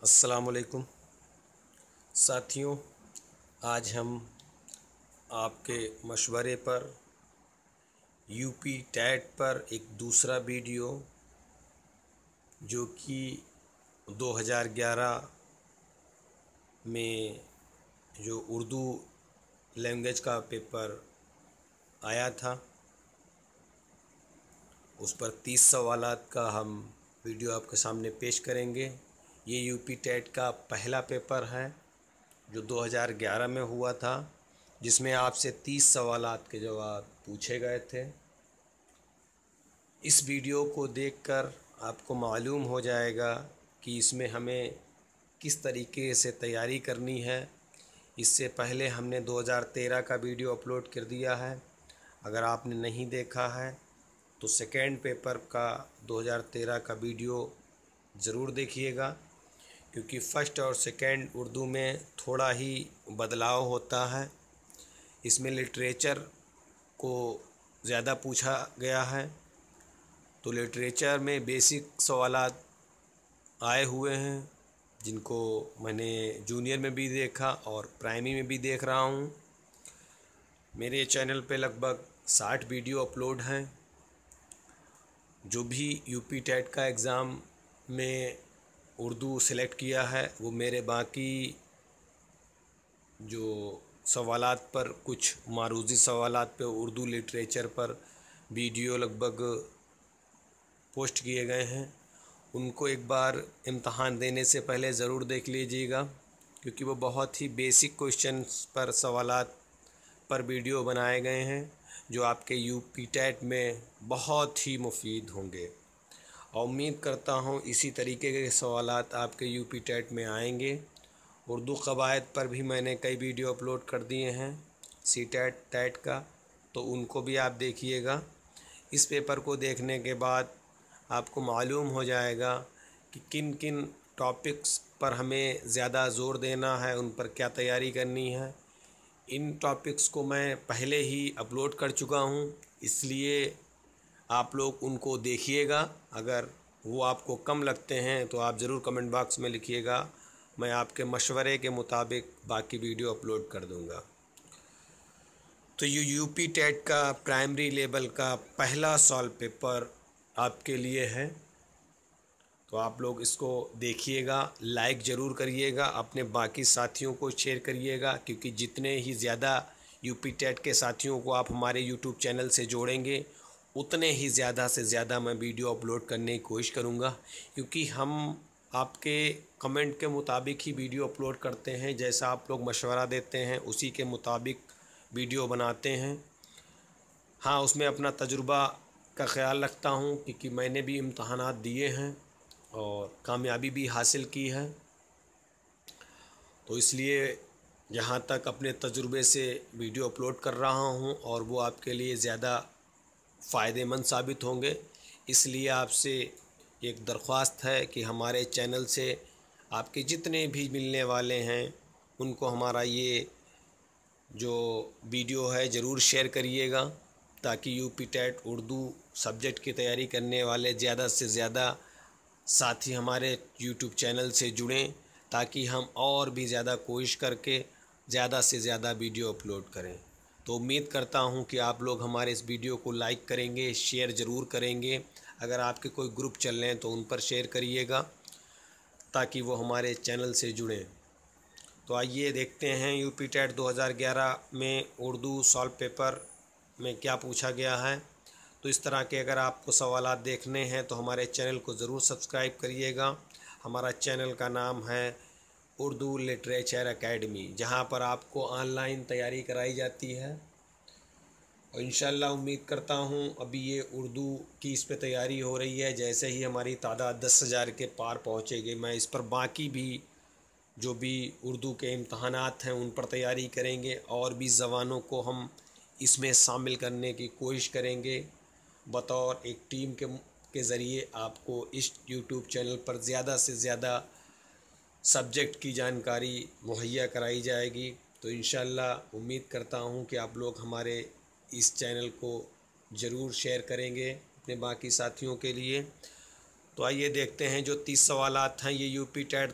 अस्सलामुअलैकुम साथियों, आज हम आपके मशवरे पर यूपी टैट पर एक दूसरा वीडियो जो कि 2011 में जो उर्दू लैंग्वेज का पेपर आया था उस पर 30 सवालात का हम वीडियो आपके सामने पेश करेंगे। ये यूपी टैट का पहला पेपर है जो 2011 में हुआ था, जिसमें आपसे 30 सवालात के जवाब पूछे गए थे। इस वीडियो को देखकर आपको मालूम हो जाएगा कि इसमें हमें किस तरीके से तैयारी करनी है। इससे पहले हमने 2013 का वीडियो अपलोड कर दिया है। अगर आपने नहीं देखा है तो सेकेंड पेपर का 2013 का वीडियो ज़रूर देखिएगा, क्योंकि फ़र्स्ट और सेकेंड उर्दू में थोड़ा ही बदलाव होता है। इसमें लिटरेचर को ज़्यादा पूछा गया है, तो लिटरेचर में बेसिक सवालात आए हुए हैं जिनको मैंने जूनियर में भी देखा और प्राइमरी में भी देख रहा हूँ। मेरे चैनल पे लगभग 60 वीडियो अपलोड हैं। जो भी यूपी टैट का एग्ज़ाम में उर्दू सेलेक्ट किया है वो मेरे बाकी जो सवालात पर, कुछ मारूज़ी सवालात पे उर्दू लिटरेचर पर वीडियो लगभग पोस्ट किए गए हैं। उनको एक बार इम्तहान देने से पहले ज़रूर देख लीजिएगा, क्योंकि वो बहुत ही बेसिक क्वेश्चंस पर सवालात पर वीडियो बनाए गए हैं जो आपके यूपी टैट में बहुत ही मुफीद होंगे। और उम्मीद करता हूँ इसी तरीके के सवालात आपके यूपी टैट में आएंगे। उर्दू क़वायद पर भी मैंने कई वीडियो अपलोड कर दिए हैं सी टैट टैट का, तो उनको भी आप देखिएगा। इस पेपर को देखने के बाद आपको मालूम हो जाएगा कि किन किन टॉपिक्स पर हमें ज़्यादा ज़ोर देना है, उन पर क्या तैयारी करनी है। इन टॉपिक्स को मैं पहले ही अपलोड कर चुका हूँ, इसलिए आप लोग उनको देखिएगा। अगर वो आपको कम लगते हैं तो आप ज़रूर कमेंट बॉक्स में लिखिएगा, मैं आपके मशवरे के मुताबिक बाकी वीडियो अपलोड कर दूँगा। तो ये यूपी टैट का प्राइमरी लेवल का पहला सॉल्व पेपर आपके लिए है, तो आप लोग इसको देखिएगा, लाइक ज़रूर करिएगा, अपने बाकी साथियों को शेयर करिएगा, क्योंकि जितने ही ज़्यादा यूपी टैट के साथियों को आप हमारे यूट्यूब चैनल से जोड़ेंगे उतने ही ज़्यादा से ज़्यादा मैं वीडियो अपलोड करने की कोशिश करूँगा। क्योंकि हम आपके कमेंट के मुताबिक ही वीडियो अपलोड करते हैं, जैसा आप लोग मशवरा देते हैं उसी के मुताबिक वीडियो बनाते हैं। हाँ, उसमें अपना तजुर्बा का ख़्याल रखता हूँ, क्योंकि मैंने भी इम्तहानात दिए हैं और कामयाबी भी हासिल की है, तो इसलिए जहाँ तक अपने तजुर्बे से वीडियो अपलोड कर रहा हूँ और वो आपके लिए ज़्यादा फ़ायदेमंद साबित होंगे। इसलिए आपसे एक दरख्वास्त है कि हमारे चैनल से आपके जितने भी मिलने वाले हैं उनको हमारा ये जो वीडियो है ज़रूर शेयर करिएगा, ताकि यूपी टैट उर्दू सब्जेक्ट की तैयारी करने वाले ज़्यादा से ज़्यादा साथी हमारे यूट्यूब चैनल से जुड़ें, ताकि हम और भी ज़्यादा कोशिश करके ज़्यादा से ज़्यादा वीडियो अपलोड करें। तो उम्मीद करता हूं कि आप लोग हमारे इस वीडियो को लाइक करेंगे, शेयर ज़रूर करेंगे। अगर आपके कोई ग्रुप चल रहे हैं तो उन पर शेयर करिएगा, ताकि वो हमारे चैनल से जुड़ें। तो आइए देखते हैं यूपी टैट 2011 में उर्दू सॉल्व पेपर में क्या पूछा गया है। तो इस तरह के अगर आपको सवालात देखने हैं तो हमारे चैनल को ज़रूर सब्सक्राइब करिएगा। हमारा चैनल का नाम है उर्दू लिटरेचर एकेडमी, जहां पर आपको ऑनलाइन तैयारी कराई जाती है। और इंशाल्लाह उम्मीद करता हूं अभी ये उर्दू की इस पे तैयारी हो रही है, जैसे ही हमारी तादाद 10,000 के पार पहुंचेगी मैं इस पर बाकी भी जो भी उर्दू के इम्तहानात हैं उन पर तैयारी करेंगे, और भी ज़बानों को हम इसमें शामिल करने की कोशिश करेंगे। बतौर एक टीम के ज़रिए आपको इस यूट्यूब चैनल पर ज़्यादा से ज़्यादा सब्जेक्ट की जानकारी मुहैया कराई जाएगी। तो इंशाल्लाह उम्मीद करता हूँ कि आप लोग हमारे इस चैनल को ज़रूर शेयर करेंगे अपने बाकी साथियों के लिए। तो आइए देखते हैं जो 30 सवालात हैं ये यूपी टैट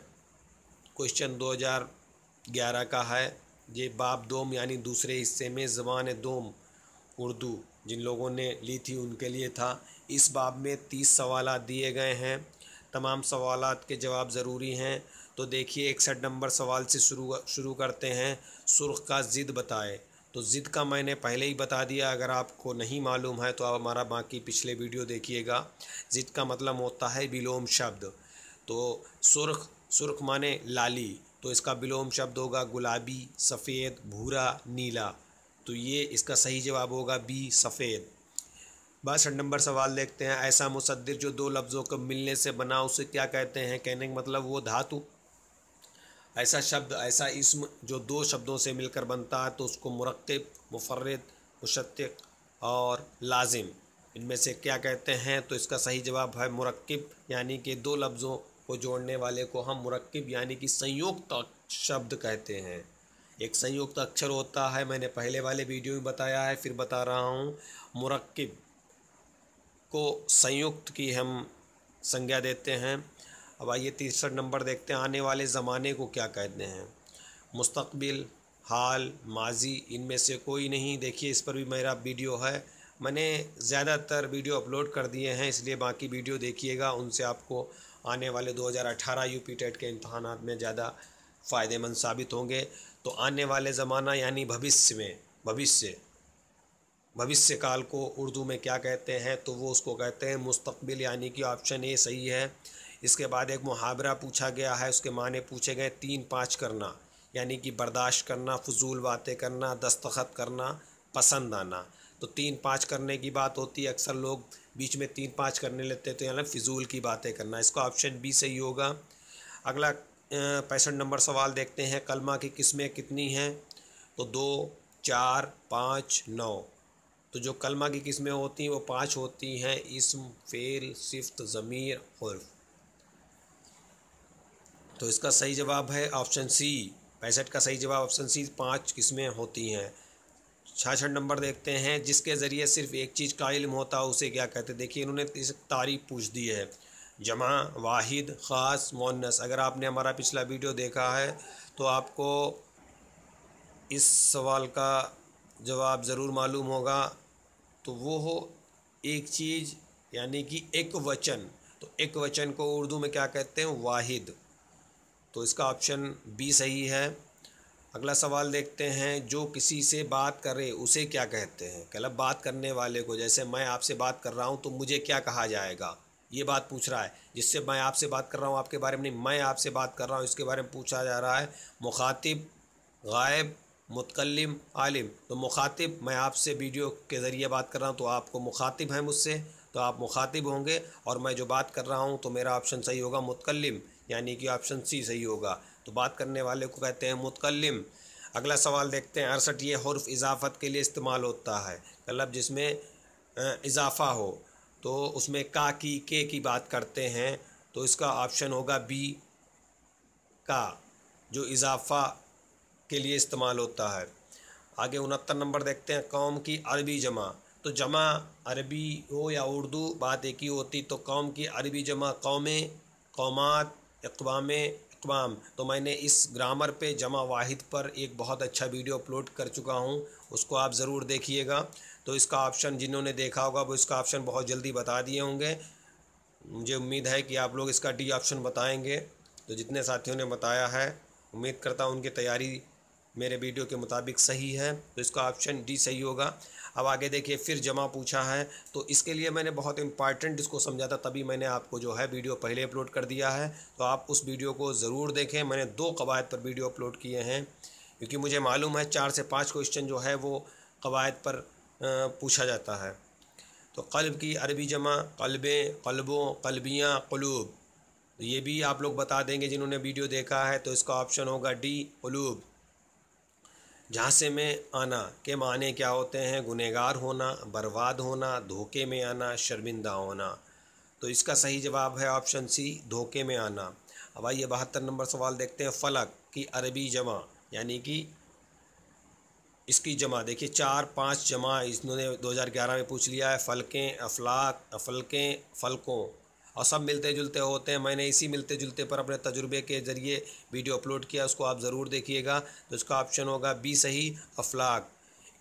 क्वेश्चन 2011 का है। ये बाब दोम यानी दूसरे हिस्से में ज़बान दोम उर्दू जिन लोगों ने ली थी उनके लिए था। इस बाब में 30 सवालात दिए गए हैं। तमाम सवालात के जवाब ज़रूरी हैं। तो देखिए 61 नंबर सवाल से शुरू करते हैं। सुर्ख का ज़िद बताए। तो ज़िद का मैंने पहले ही बता दिया, अगर आपको नहीं मालूम है तो आप हमारा बाकी पिछले वीडियो देखिएगा। ज़िद का मतलब होता है विलोम शब्द। तो सुर्ख माने लाली, तो इसका विलोम शब्द होगा गुलाबी, सफ़ेद, भूरा, नीला। तो ये इसका सही जवाब होगा बी, सफ़ेद। 62 नंबर सवाल देखते हैं। ऐसा मुसद्दिर जो दो लफ्ज़ों को मिलने से बना उसे क्या कहते हैं? कहने का मतलब वो धातु। ऐसा शब्द, ऐसा इस्म जो दो शब्दों से मिलकर बनता है तो उसको मुरक्किब, मुफर्रिद, मुशत्तिक और लाजिम, इनमें से क्या कहते हैं? तो इसका सही जवाब है मुरक्किब, यानी कि दो लफ्ज़ों को जोड़ने वाले को हम मुरक्किब यानी कि संयुक्त शब्द कहते हैं। एक संयुक्त अक्षर होता है, मैंने पहले वाले वीडियो में बताया है, फिर बता रहा हूँ। मुरक्किब को संयुक्त की हम संज्ञा देते हैं। अब आइए 63 नंबर देखते हैं। आने वाले ज़माने को क्या कहते हैं? मुस्तक़बिल, हाल, माजी, इनमें से कोई नहीं। देखिए इस पर भी मेरा वीडियो है, मैंने ज़्यादातर वीडियो अपलोड कर दिए हैं, इसलिए बाकी वीडियो देखिएगा, उनसे आपको आने वाले 2018 यूपी टेट के इम्तहानात में ज़्यादा फ़ायदेमंद साबित होंगे। तो आने वाले ज़माना यानी भविष्य काल को उर्दू में क्या कहते हैं? तो वो उसको कहते हैं मुस्तक़बिल, यानी कि ऑप्शन ए सही है। इसके बाद एक मुहावरा पूछा गया है, उसके माने पूछे गए 3-5 करना, यानी कि बर्दाश्त करना, फजूल बातें करना, दस्तखत करना, पसंद आना। तो 3-5 करने की बात होती है, अक्सर लोग बीच में 3-5 करने लेते तो यानी फिजूल की बातें करना। इसका ऑप्शन बी सही होगा। अगला 65 नंबर सवाल देखते हैं। कलमा की किस्में कितनी हैं? तो 2, 4, 5, 9। तो जो कलमा की किस्में होती हैं वो 5 होती हैं, इस्म, फ़ेल, सिफ़्त, ज़मीर, हुर्फ़। तो इसका सही जवाब है ऑप्शन सी। 65 का सही जवाब ऑप्शन सी, 5 किस्में होती हैं। 66 नंबर देखते हैं। जिसके ज़रिए सिर्फ़ एक चीज़ का इल्म होता है उसे क्या कहते हैं? देखिए इन्होंने इस तारीफ़ पूछ दी है, जमा, वाहिद, ख़ास, मुअन्नस। अगर आपने हमारा पिछला वीडियो देखा है तो आपको इस सवाल का जवाब ज़रूर मालूम होगा। तो वो हो एक चीज़ यानी कि एक वचन। तो एक वचन को उर्दू में क्या कहते हैं? वाहिद। तो इसका ऑप्शन बी सही है। अगला सवाल देखते हैं। जो किसी से बात करे उसे क्या कहते हैं? मतलब बात करने वाले को, जैसे मैं आपसे बात कर रहा हूँ तो मुझे क्या कहा जाएगा, ये बात पूछ रहा है। जिससे मैं आपसे बात कर रहा हूँ आपके बारे में नहीं, मैं आपसे बात कर रहा हूँ इसके बारे में पूछा जा रहा है। मुखातिब, गायब, मुतकल्लिम, आलिम। तो मुखातिब, मैं आपसे वीडियो के ज़रिए बात कर रहा हूँ तो आपको मुखातिब है मुझसे, तो आप मुखातिब होंगे। और मैं जो बात कर रहा हूँ तो मेरा ऑप्शन सही होगा मुतकल्लिम, यानी कि ऑप्शन सी सही होगा। तो बात करने वाले को कहते हैं मुतकल्लिम। अगला सवाल देखते हैं। 68 ये हुर्फ़ इजाफ़त के लिए इस्तेमाल होता है, मतलब जिसमें इजाफ़ा हो, तो उसमें का, की, के की बात करते हैं। तो इसका ऑप्शन होगा बी, का, जो इजाफ़ा के लिए इस्तेमाल होता है। आगे 69 नंबर देखते हैं। कौम की अरबी जमा। तो जमा अरबी हो या उर्दू बात एक ही होती। तो कौम की अरबी जमा कौमें, कौमात, इक़वामें, इक़वाम। तो मैंने इस ग्रामर पे जमा वाहिद पर एक बहुत अच्छा वीडियो अपलोड कर चुका हूँ, उसको आप ज़रूर देखिएगा। तो इसका ऑप्शन जिन्होंने देखा होगा वो इसका ऑप्शन बहुत जल्दी बता दिए होंगे। मुझे उम्मीद है कि आप लोग इसका डी ऑप्शन बताएंगे। तो जितने साथियों ने बताया है उम्मीद करता हूँ उनकी तैयारी मेरे वीडियो के मुताबिक सही है, तो इसका ऑप्शन डी सही होगा। अब आगे देखिए, फिर जमा पूछा है, तो इसके लिए मैंने बहुत इंपॉर्टेंट इसको समझा था, तभी मैंने आपको जो है वीडियो पहले अपलोड कर दिया है। तो आप उस वीडियो को ज़रूर देखें। मैंने 2 कवायद पर वीडियो अपलोड किए हैं, क्योंकि मुझे मालूम है 4 से 5 क्वेश्चन जो है वो कवायद पर पूछा जाता है। तो क़ल्ब की अरबी जमा क़ल्बें, क़ल्बों, क़ल्बियाँ, क़ुलूब। तो ये भी आप लोग बता देंगे जिन्होंने वीडियो देखा है। तो इसका ऑप्शन होगा डी, क़ुलूब। झांसे में आना के माने क्या होते हैं? गुनहगार होना, बर्बाद होना, धोखे में आना, शर्मिंदा होना। तो इसका सही जवाब है ऑप्शन सी, धोखे में आना। अब आइए 72 नंबर सवाल देखते हैं। फ़लक की अरबी जमा, यानी कि इसकी जमा देखिए 4-5 जमा इन्होंने 2011 में पूछ लिया है। फ़लकें, अफलाक, अफलकें, फ़लकों। और सब मिलते जुलते होते हैं। मैंने इसी मिलते जुलते पर अपने तजुर्बे के ज़रिए वीडियो अपलोड किया, उसको आप ज़रूर देखिएगा। तो इसका ऑप्शन होगा बी सही, अफलाक।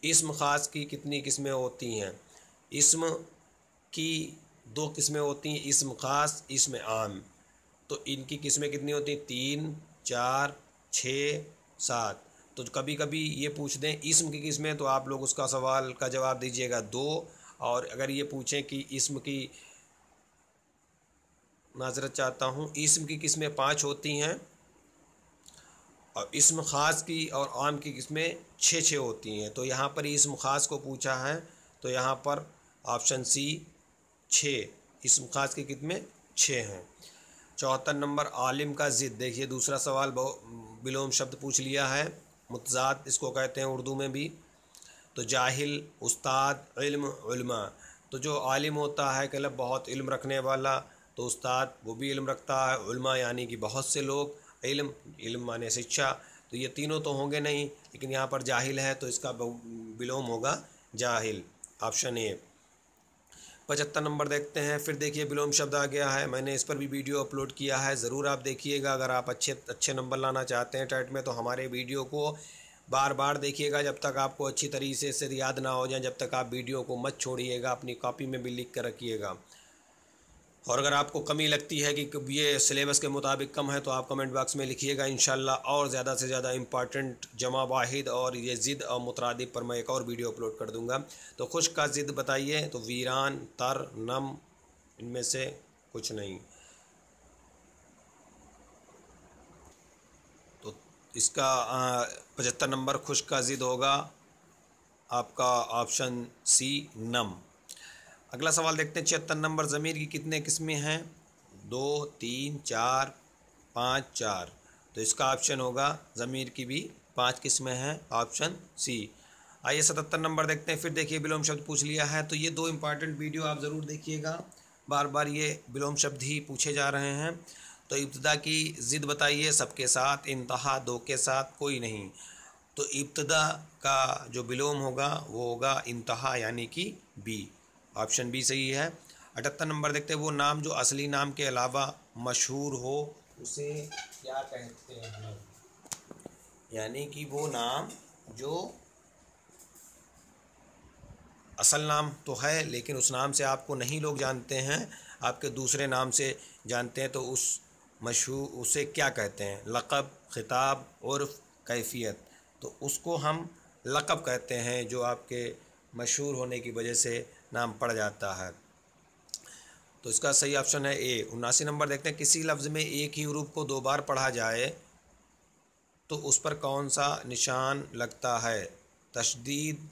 इस्म ख़ास की कितनी किस्में होती हैं? इस्म की दो किस्में होती हैं, इस्म ख़ास, इस्म आम। तो इनकी किस्में कितनी होती हैं? 3, 4, 6, 7। तो कभी कभी ये पूछ दें इस्म की किस्में, तो आप लोग उसका सवाल का जवाब दीजिएगा 2। और अगर ये पूछें कि इस्म की, माज़रत चाहता हूँ, इस्म की किस्में 5 होती हैं और इस्म ख़ास की और आम की किस्में 6 होती हैं। तो यहाँ पर इस्म ख़ास को पूछा है, तो यहाँ पर ऑप्शन सी 6, इस्म ख़ास की कितने 6 हैं। 74 नंबर, आलिम का ज़िद। देखिए दूसरा सवाल विलोम शब्द पूछ लिया है, मुतज़ाद इसको कहते हैं उर्दू में भी। तो जाहिल, उस्ताद, इल्म, उलमा। तो जो आलिम होता है मतलब बहुत इल्म रखने वाला, तो उस्ताद वो भी इल्म रखता है, उलमा यानी कि बहुत से लोग, इल्म, इल्म माने शिक्षा। तो ये तीनों तो होंगे नहीं, लेकिन यहाँ पर जाहिल है तो इसका विलोम होगा जाहिल, ऑप्शन ए। 75 नंबर देखते हैं। फिर देखिए विलोम शब्द आ गया है, मैंने इस पर भी वीडियो अपलोड किया है, ज़रूर आप देखिएगा। अगर आप अच्छे नंबर लाना चाहते हैं टेट में, तो हमारे वीडियो को बार बार देखिएगा जब तक आपको अच्छी तरीके से याद ना हो जाए, जब तक आप वीडियो को मत छोड़िएगा, अपनी कॉपी में भी लिख कर रखिएगा। और अगर आपको कमी लगती है कि ये सिलेबस के मुताबिक कम है, तो आप कमेंट बॉक्स में लिखिएगा, इंशाल्लाह और ज़्यादा से ज़्यादा इम्पॉर्टेंट जमा वाहिद और ये ज़िद और मुतरादिफ पर मैं एक और वीडियो अपलोड कर दूंगा। तो खुश का ज़िद बताइए, तो वीरान, तर, नम, इनमें से कुछ नहीं। तो इसका 75 नंबर खुश का ज़िद होगा आपका ऑप्शन सी, नम। अगला सवाल देखते हैं 76 नंबर, ज़मीर की कितने किस्में हैं? 2, 3, 4, 5, 4। तो इसका ऑप्शन होगा ज़मीर की भी 5 किस्में हैं, ऑप्शन सी। आइए 77 नंबर देखते हैं। फिर देखिए विलोम शब्द पूछ लिया है, तो ये 2 इम्पॉर्टेंट वीडियो आप ज़रूर देखिएगा, बार बार ये विलोम शब्द ही पूछे जा रहे हैं। तो इब्तदा की ज़िद बताइए, सबके साथ, इंतहा, दो के साथ, कोई नहीं। तो इब्तदा का जो विलोम होगा वो होगा इंतहा यानी कि बी, ऑप्शन बी सही है। 78 नंबर देखते हैं, वो नाम जो असली नाम के अलावा मशहूर हो उसे क्या कहते हैं? यानी कि वो नाम जो असल नाम तो है लेकिन उस नाम से आपको नहीं लोग जानते हैं, आपके दूसरे नाम से जानते हैं, तो उस मशहूर उसे क्या कहते हैं? लक़ब, ख़िताब, उर्फ़, कैफ़ियत। तो उसको हम लक़ब कहते हैं, जो आपके मशहूर होने की वजह से नाम पड़ जाता है। तो इसका सही ऑप्शन है ए। 79 नंबर देखते हैं, किसी लफ्ज़ में एक ही हरूफ को 2 बार पढ़ा जाए तो उस पर कौन सा निशान लगता है? तशदीद,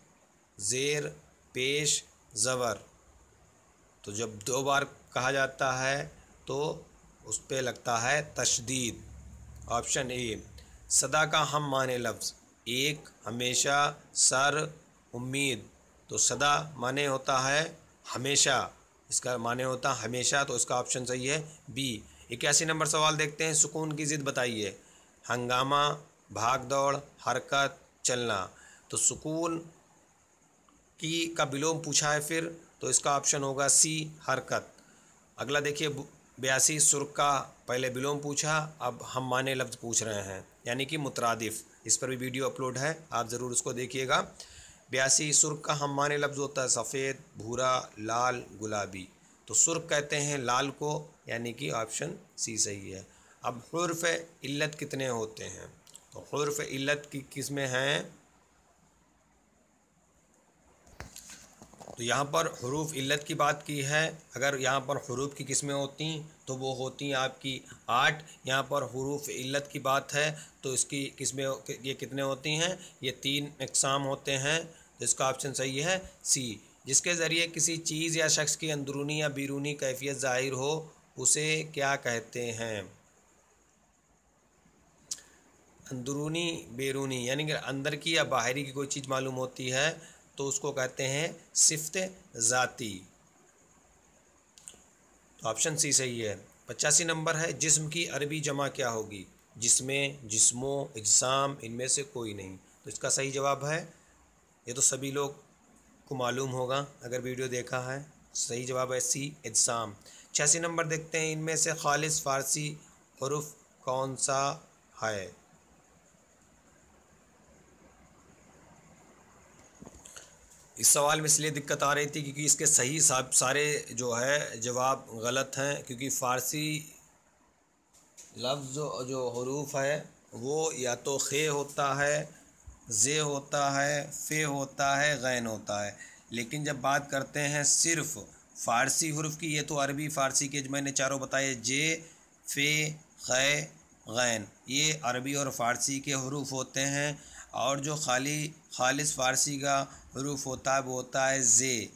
ज़ेर, पेश, ज़बर। तो जब 2 बार कहा जाता है तो उस पर लगता है तशदीद, ऑप्शन ए। सदा का हम माने लफ्ज़, एक, हमेशा, सर, उम्मीद। तो सदा माने होता है हमेशा, इसका माने होता है हमेशा, तो इसका ऑप्शन सही है बी। 81 नंबर सवाल देखते हैं, सुकून की ज़िद बताइए। हंगामा, भाग दौड़, हरकत, चलना। तो सुकून की का विलोम पूछा है फिर, तो इसका ऑप्शन होगा सी, हरकत। अगला देखिए 82, सुर्ख का पहले विलोम पूछा, अब हम माने लफ्ज़ पूछ रहे हैं यानी कि मुतरादिफ। इस पर भी वीडियो अपलोड है, आप ज़रूर उसको देखिएगा। 82, सुर्ख का हम माने लफ्ज़ होता है सफ़ेद, भूरा, लाल, गुलाबी। तो सुर्ख कहते हैं लाल को, यानी कि ऑप्शन सी सही है। अब हुर्फ़ इल्लत कितने होते हैं? तो हुर्फ़ इल्लत की किस्में हैं, तो यहाँ पर हुरूफ इल्लत की बात की है। अगर यहाँ पर हुरूफ की किस्में होती तो वो होती आपकी 8। यहाँ पर हुरूफ इल्लत की बात है तो इसकी किस्में ये कितने होती हैं? ये 3 इक़साम होते हैं। तो इसका ऑप्शन सही है सी। जिसके ज़रिए किसी चीज़ या शख्स की अंदरूनी या बैरूनी कैफियत ज़ाहिर हो उसे क्या कहते हैं? अंदरूनी, बैरूनी, यानी कि अंदर की या बाहरी की कोई चीज़ मालूम होती है तो उसको कहते हैं सिफ़त ज़ाती। तो ऑप्शन सी सही है। 85 नंबर है, जिस्म की अरबी जमा क्या होगी? जिस्में, जिस्मों, इज्साम, इनमें से कोई नहीं। तो इसका सही जवाब है, ये तो सभी लोग को मालूम होगा अगर वीडियो देखा है, सही जवाब है सी, इज्साम। 86 नंबर देखते हैं, इनमें से खालिस फ़ारसी हरूफ कौन सा है। इस सवाल में इसलिए दिक्कत आ रही थी क्योंकि इसके सही सारे जो है जवाब गलत हैं, क्योंकि फ़ारसी लफ्ज़ जो हरूफ है वो या तो खे होता है, जे होता है, फ़े होता है, गैन होता है। लेकिन जब बात करते हैं सिर्फ़ फ़ारसी हरूफ की, ये तो अरबी फ़ारसी के जो मैंने चारों बताए, जे, फ़े, खे, गैन, ये अरबी और फ़ारसी के हरूफ होते हैं। और जो खालिस फ़ारसी का हरूफ होता है वो होता है जे,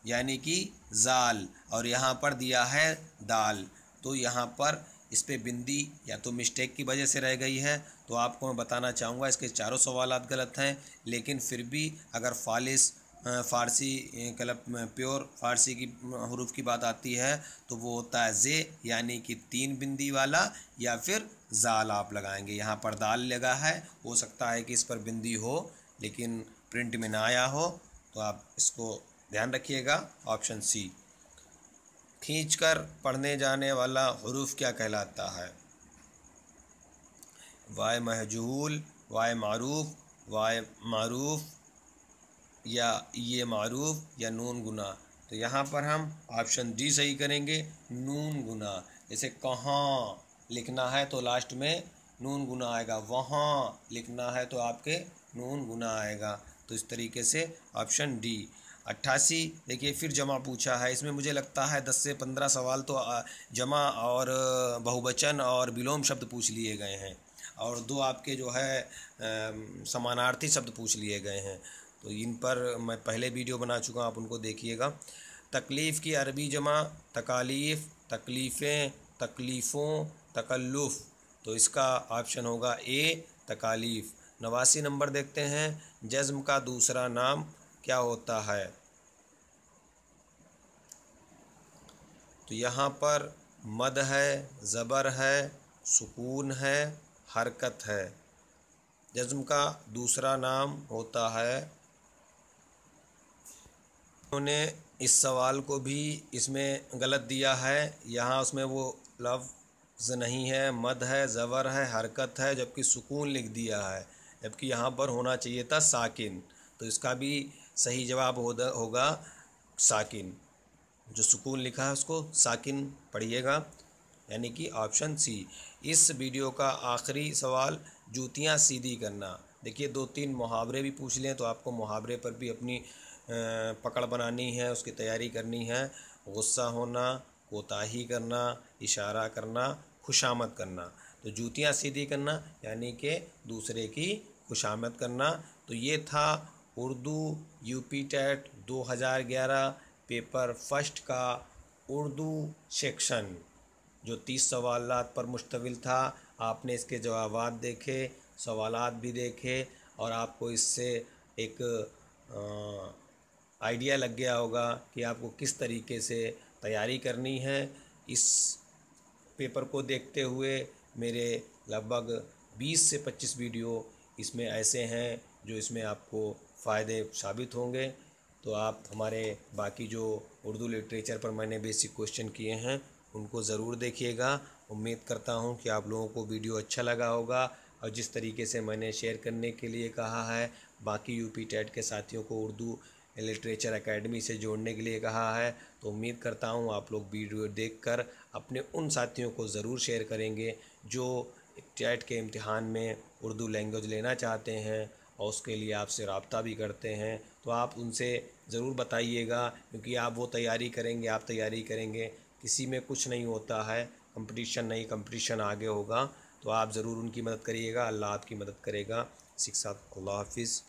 यानी कि जाल, और यहाँ पर दिया है दाल। तो यहाँ पर इस पे बिंदी या तो मिस्टेक की वजह से रह गई है। तो आपको मैं बताना चाहूँगा इसके चारों सवालात गलत हैं, लेकिन फिर भी अगर फ़ारसी मतलब प्योर फ़ारसी की हरूफ की बात आती है तो वो होता है जे, यानी कि 3 बिंदी वाला, या फिर जाल आप लगाएंगे। यहाँ पर दाल लगा है, हो सकता है कि इस पर बिंदी हो लेकिन प्रिंट में ना आया हो, तो आप इसको ध्यान रखिएगा। Option C. खींचकर पढ़ने जाने वाला हरूफ क्या कहलाता है। वाय महजूल, वाय मारूफ, वाय मारूफ, या ये मारूफ, या नून गुना। तो यहाँ पर हम ऑप्शन डी सही करेंगे, नून गुना। जैसे कहाँ लिखना है तो लास्ट में नून गुना आएगा, वहाँ लिखना है तो आपके नून गुना आएगा। तो इस तरीके से ऑप्शन डी। 88 देखिए फिर जमा पूछा है, इसमें मुझे लगता है 10 से 15 सवाल तो जमा और बहुवचन और विलोम शब्द पूछ लिए गए हैं, और 2 आपके जो है समानार्थी शब्द पूछ लिए गए हैं। तो इन पर मैं पहले वीडियो बना चुका हूँ, आप उनको देखिएगा। तकलीफ़ की अरबी जमा तकालीफ़, तकलीफ़ें, तकलीफ़ों, तकल्लुफ़। तो इसका ऑप्शन होगा ए, तकालीफ़। 89 नंबर देखते हैं, जज़्म का दूसरा नाम क्या होता है। तो यहाँ पर मद है, ज़बर है, सुकून है, हरकत है। जज़्म का दूसरा नाम होता है। उन्होंने इस सवाल को भी इसमें गलत दिया है, यहाँ उसमें वो लफ्ज़ नहीं है, मद है, ज़बर है, हरकत है, जबकि सुकून लिख दिया है, जबकि यहाँ पर होना चाहिए था साकिन। तो इसका भी सही जवाब होगा साकिन। जो सुकून लिखा है उसको साकिन पढ़िएगा, यानी कि ऑप्शन सी। इस वीडियो का आखिरी सवाल, जूतियाँ सीधी करना। देखिए 2-3 मुहावरे भी पूछ लें तो आपको मुहावरे पर भी अपनी पकड़ बनानी है, उसकी तैयारी करनी है। गुस्सा होना, कोताही करना, इशारा करना, खुशामद करना। तो जूतियाँ सीधी करना यानी कि दूसरे की खुशामद करना। तो ये था Urdu UP TET 2011 paper first का उर्दू सेक्शन, जो 30 सवालात पर मुश्तमिल था। आपने इसके जवाबात देखे, सवालात भी देखे, और आपको इससे एक आइडिया लग गया होगा कि आपको किस तरीके से तैयारी करनी है। इस पेपर को देखते हुए मेरे लगभग 20 से 25 वीडियो इसमें ऐसे हैं जो इसमें आपको फ़ायदे साबित होंगे। तो आप हमारे बाकी जो उर्दू लिटरेचर पर मैंने बेसिक क्वेश्चन किए हैं उनको ज़रूर देखिएगा। उम्मीद करता हूँ कि आप लोगों को वीडियो अच्छा लगा होगा, और जिस तरीके से मैंने शेयर करने के लिए कहा है, बाकी यूपी टेट के साथियों को उर्दू लिटरेचर एकेडमी से जोड़ने के लिए कहा है, तो उम्मीद करता हूँ आप लोग वीडियो देखकर अपने उन साथियों को ज़रूर शेयर करेंगे जो टेट के इम्तिहान में उर्दू लैंग्वेज लेना चाहते हैं और उसके लिए आपसे रब्ता भी करते हैं। तो आप उनसे ज़रूर बताइएगा, क्योंकि आप वो तैयारी करेंगे, आप तैयारी करेंगे, किसी में कुछ नहीं होता है, कंपटीशन नहीं, कंपटीशन आगे होगा। तो आप ज़रूर उनकी मदद करिएगा, अल्लाह आपकी मदद करेगा। शिक्षा। अल्लाह हाफिज़।